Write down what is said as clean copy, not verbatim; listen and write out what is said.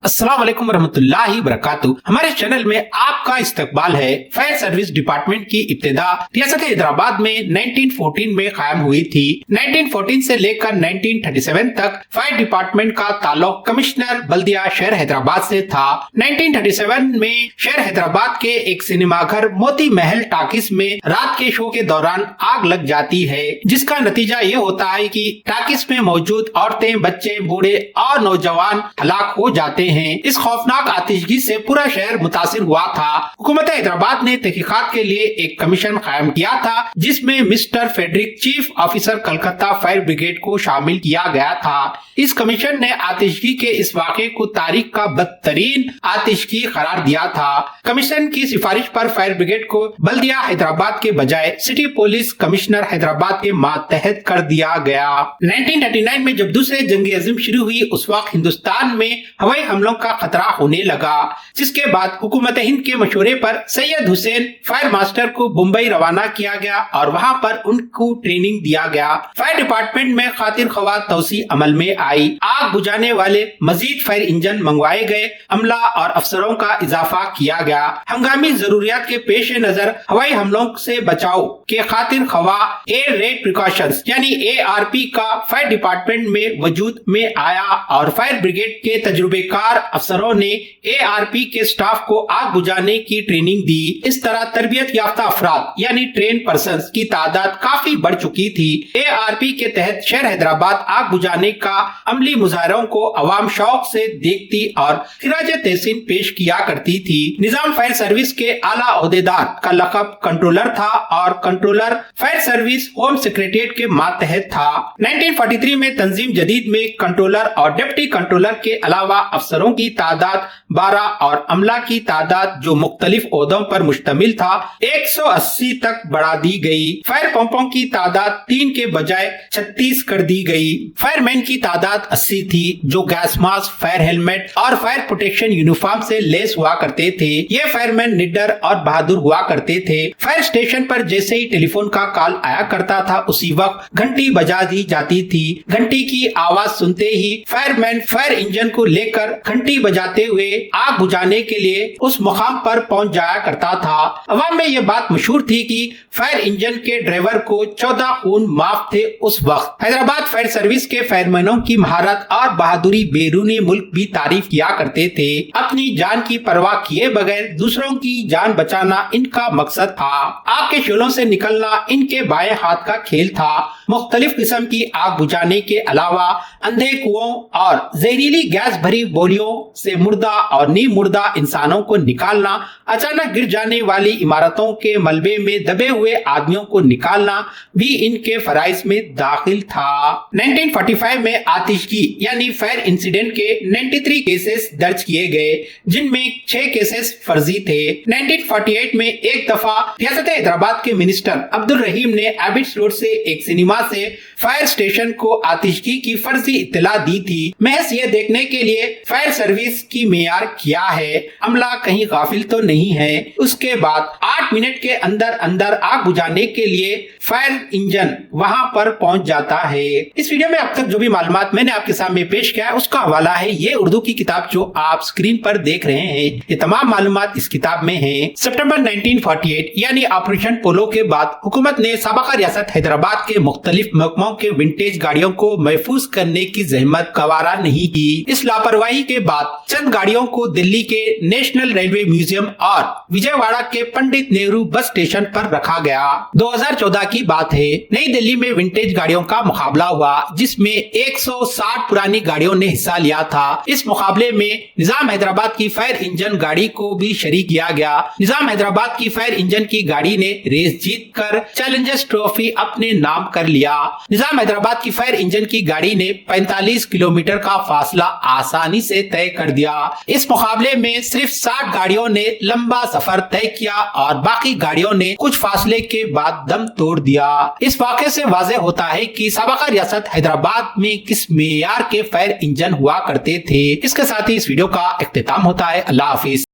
अस्सलाम वालेकुम रहमतुल्लाहि वबरकातुहू। हमारे चैनल में आपका इस्तकबाल है। फायर सर्विस डिपार्टमेंट की इब्तिदा रियासत हैदराबाद में 1914 में कायम हुई थी। 1914 से लेकर 1937 तक फायर डिपार्टमेंट का ताल्लुक कमिश्नर बल्दिया शहर हैदराबाद से था। 1937 में शहर हैदराबाद के एक सिनेमा घर मोती महल टाकिस में रात के शो के दौरान आग लग जाती है, जिसका नतीजा ये होता है कि टाकिस में मौजूद औरतें, बच्चे, बूढ़े और नौजवान हलाक हो जाते हैं। इस खौफनाक आतिशगी से पूरा शहर मुतासिर हुआ था। हुकूमत हैदराबाद ने तहकीकात के लिए एक कमीशन कायम किया था, जिसमें mister Frederick, chief officer Calcutta fire brigade को शामिल किया गया था। इस कमीशन ने आतिशगी के इस वाक़े को तारीख का बदतरीन आतिशगी करार दिया था। कमीशन की सिफारिश पर फायर ब्रिगेड को बल्दिया हैदराबाद के बजाय सिटी पुलिस कमिश्नर हैदराबाद के मातहत कर दिया गया। 1939 में जब दूसरे जंग अज़ीम शुरू हुई, उस वक्त हिंदुस्तान में हवाई हमलों का खतरा होने लगा, जिसके बाद हुकूमत हिंद के मशवरे पर सैयद हुसैन फायर मास्टर को मुंबई रवाना किया गया और वहां पर उनको ट्रेनिंग दिया गया। फायर डिपार्टमेंट में खातिर खवा तौसी अमल में आई। आग बुझाने वाले मजीद फायर इंजन मंगवाए गए, अमला और अफसरों का इजाफा किया गया। हंगामी जरूरियात के पेश नजर हवाई हमलों से बचाव के खातिर खवा एयर रेड प्रिकॉशंस यानी ARP का फायर डिपार्टमेंट में वजूद में आया और फायर ब्रिगेड के तजुर्बेकार अफसरों ने ARP के स्टाफ को आग बुझाने की ट्रेनिंग दी। इस तरह तरबियत याफ्ता अफराद यानी ट्रेन पर्सन्स की तादाद काफी बढ़ चुकी थी। ARP के तहत शहर हैदराबाद आग बुझाने का अमली मुजाहरों को अवाम शौक से देखती और खिराज तहसीन पेश किया करती थी। निजाम फायर सर्विस के आला ओहदेदार का लक़ब कंट्रोलर था और controller fire service home secretariat के मातहत था। 1943 में तंजीम जदीद में कंट्रोलर और डिप्टी कंट्रोलर के अलावा अफसरों की तादाद 12 और अमला की तादाद जो मुख्तलिफ ओहदों पर मुश्तमिल था 180 तक बढ़ा दी गई। फायर पंपों की तादाद 3 के बजाय 36 कर दी गई। फायरमैन की तादाद 80 थी, जो गैस मास्क, फायर हेलमेट और फायर प्रोटेक्शन यूनिफॉर्म से लेस हुआ करते थे। ये फायरमैन निडर और बहादुर हुआ करते थे। फायर स्टेशन पर जैसे ही टेलीफोन का कॉल आया करता था, उसी वक्त घंटी बजा दी जाती थी। घंटी की आवाज सुनते ही फायरमैन फायर इंजन को लेकर घंटी बजाते हुए आग बुझाने के लिए उस मुकाम पर पहुंच जाया करता था। अवाम में यह बात मशहूर थी कि फायर इंजन के ड्राइवर को 14 खून माफ थे। उस वक्त हैदराबाद फायर सर्विस के फायरमैनों की महारत और बहादुरी बैरूनी मुल्क भी तारीफ किया करते थे। अपनी जान की परवाह किए बगैर दूसरों की जान बचाना इनका मकसद था। आग के शोलों से निकलना इनके बाएं हाथ का खेल था। मुख्तलिफ किस्म की आग बुझाने के अलावा अंधे कुओं और जहरीली गैस भरी बोलियों से मुर्दा और नी मुर्दा इंसानों को निकालना, अचानक गिर जाने वाली इमारतों के मलबे में दबे हुए आदमियों को निकालना भी इनके फराइज में दाखिल था। 1945 में आतिशगी यानी फायर इंसिडेंट के 93 केसेस दर्ज किए गए, जिनमें 6 केसेस फर्जी थे। 1948 में एक दफा रियासत हैदराबाद के मिनिस्टर अब्दुल रहीम ने एबिट्स रोड से एक सिनेमा से फायर स्टेशन को आतिशगी की फर्जी इत्तला दी थी, महज ये देखने के लिए फायर सर्विस की मेयार क्या है, अमला कहीं गाफिल तो नहीं है। उसके बाद 8 मिनट के अंदर अंदर आग बुझाने के लिए फायर इंजन वहां पर पहुंच जाता है। इस वीडियो में अब तक जो भी मालूमात मैंने आपके सामने पेश किया है, उसका हवाला है ये उर्दू की किताब जो आप स्क्रीन पर देख रहे हैं। ये तमाम मालूमात इस किताब में है। सितंबर 1948 यानी ऑपरेशन पोलो के बाद हुकूमत ने साबका रियासत हैदराबाद के मुख्तलिफ महकमों के विंटेज गाड़ियों को महफूज करने की जहमत गवारा नहीं की। इस लापरवाही के बाद चंद गाड़ियों को दिल्ली के नेशनल रेलवे म्यूजियम और विजयवाड़ा के पंडित नेहरू बस स्टेशन पर रखा गया। 2014 की बात है। नई दिल्ली में विंटेज गाड़ियों का मुकाबला हुआ, जिसमें 160 पुरानी गाड़ियों ने हिस्सा लिया था। इस मुकाबले में निजाम हैदराबाद की फायर इंजन गाड़ी को भी शरीक किया गया। निजाम हैदराबाद की फायर इंजन की गाड़ी ने रेस जीत कर चैलेंजर्स ट्रॉफी अपने नाम कर लिया। निजाम हैदराबाद की फायर इंजन की गाड़ी ने 45 किलोमीटर का फासला आसानी से तय कर दिया। इस मुकाबले में सिर्फ 60 गाड़ियों ने लंबा सफर तय किया और बाकी गाड़ियों ने कुछ फासले के बाद दम तोड़ दिया। इस वाक़े से वाज़ेह होता है कि साबका रियासत हैदराबाद में किस मेयार के फायर इंजन हुआ करते थे। इसके साथ ही इस वीडियो का इख्तिताम होता है। अल्लाह हाफिज।